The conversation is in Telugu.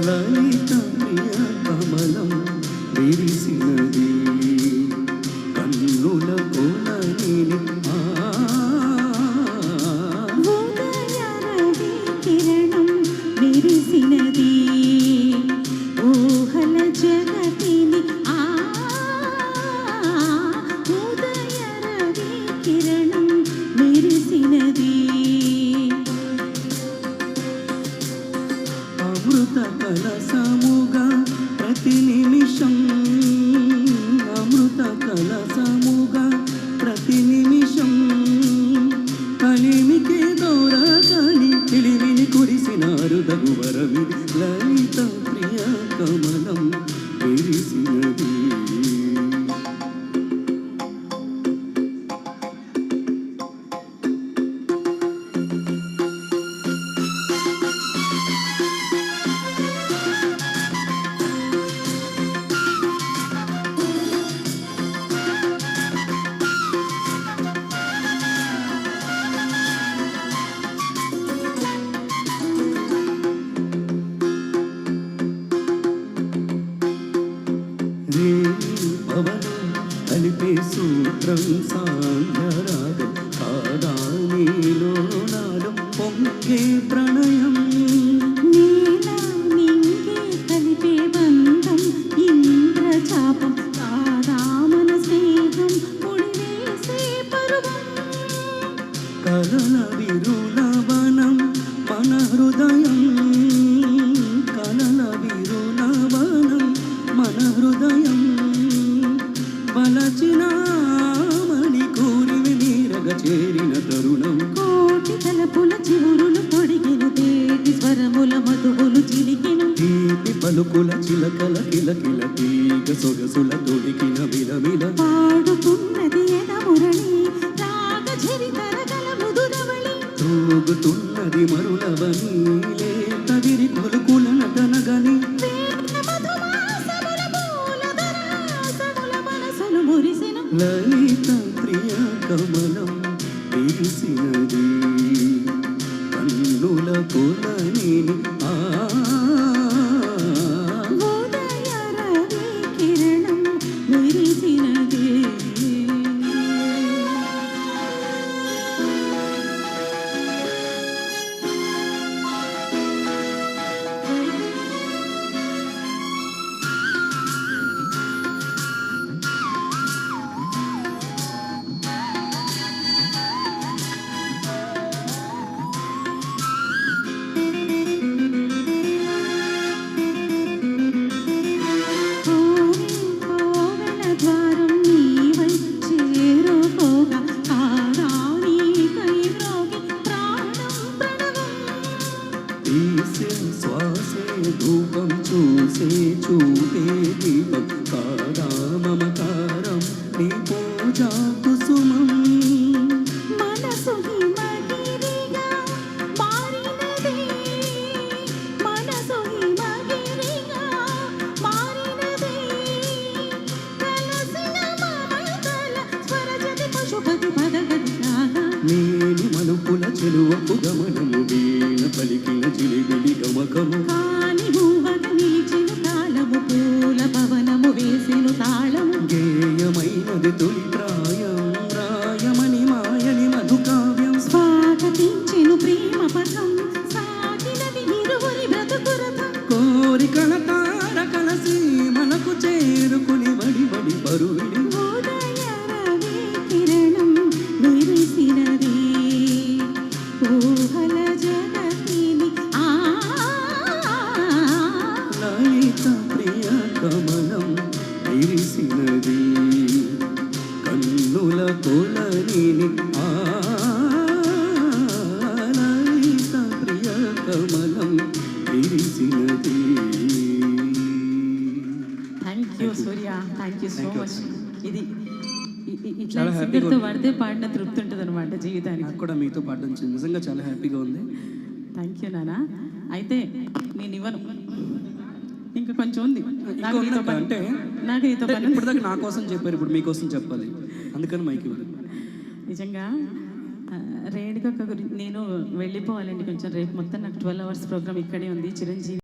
లలిత ప్రియ కమలం విరిసినది కన్నుల కోలని ఉదయ రవి కిరణం విరిసినది ఊహల జగతిని ఉదయ రవి కిరణం విరిసినది అమృత కలసముగా ప్రతి నిమిషం అమృత కలసముగా ప్రతి నిమిషం కలిమికి దౌరగాని తెలివిని కురిసినారు దగువరవి లలిత ప్రియ కమలం విరిసినది పవనం కలిపే సూత్రం సాంధ్యరాగం కాదా నీలో నాలో పొంగే ప్రణయం నీల నింగే కలిపే బంధం ఇంద్రచాపం కాదా మన స్నేహం ముడివేసే పరువం కలల విరుల వనం మన హృదయం కలల విరుల వనం మన హృదయం వలచిన మణి కోరివి నీరగ చేరిన తరుణం కోటి తలపుల చివురులు పొడిగిన తేటి స్వరముల మధువులు చిలికిన తీపి పలుకుల చిలకల కిలకిల తీగ సొగసుల తొడికిన విలమిల పాడుతున్నది ఎద మురళి రాగ ఝరి తరగల ముదురవళి తూగుతున్నది మరులవని లేత విరి కొలుకుల నటనగని లలిత ప్రియ కమలం విరిసినది కన్నుల కొలని ఉదయ రవి కిరణం విరిసినది ద్వారం నీవై చేరుకోగా కారాణికై మ్రోగి ప్రాణం ప్రణవం తీసే శ్వాసే ధూపం చూసే చూపే దీపం కాదా మమకారం నీ పూజా కుసుమం మనసు హిమగిరిగా మారినది మనసు హిమగిరిగా మారినది కలసిన మమతల స్వరజతి పశుపతి పదగతి రాగా నేను మలుపుల చెలువపు గమనము వీణ పలికిన జిలిబిలి గమకము కాని భూవగ నిలిచిన కాలము పూల పవనము వేసెను తాళము గేయమైనది తొలి ప్రాయం రాయమని మాయని మధుకావ్యం స్వాగతించెను ప్రేమ పథం సాగినది ఇరువురి బ్రతుకురథం కోరికల తార కలసి మనకు చేరుకుని వడి వడి పరువిడి ఉదయ రవి కిరణం విరిసినది ఊహల జగతిని లలిత ప్రియ కమలం విరిసినది కన్నుల కొలని లలిత ప్రియ కమలం విరిసినది. Thank you Surya, thank you so much. ఇది ఇట్లా చాలా హ్యాపీగా సింగర్తో పడితే పాడిన తృప్తి ఉంటుంది అనమాట జీవితానికి. నాకు కూడా మీతో పాడడం నిజంగా చాలా హ్యాపీగా ఉంది. థ్యాంక్ యూ నాన్న. అయితే నేను ఇవ్వను, ఇంకా కొంచెం ఉంది అంటే నాకు నీతో పని. ఇప్పుడు దాకా నా కోసం చెప్పారు, ఇప్పుడు మీకోసం చెప్పాలి, అందుకని మైక్ ఇవ్వరు. నిజంగా రేణుకక్క గురించి నేను వెళ్ళిపోవాలండి కొంచెం. రేపు మొత్తం నాకు 12 hours ప్రోగ్రామ్ ఇక్కడే ఉంది. చిరంజీవి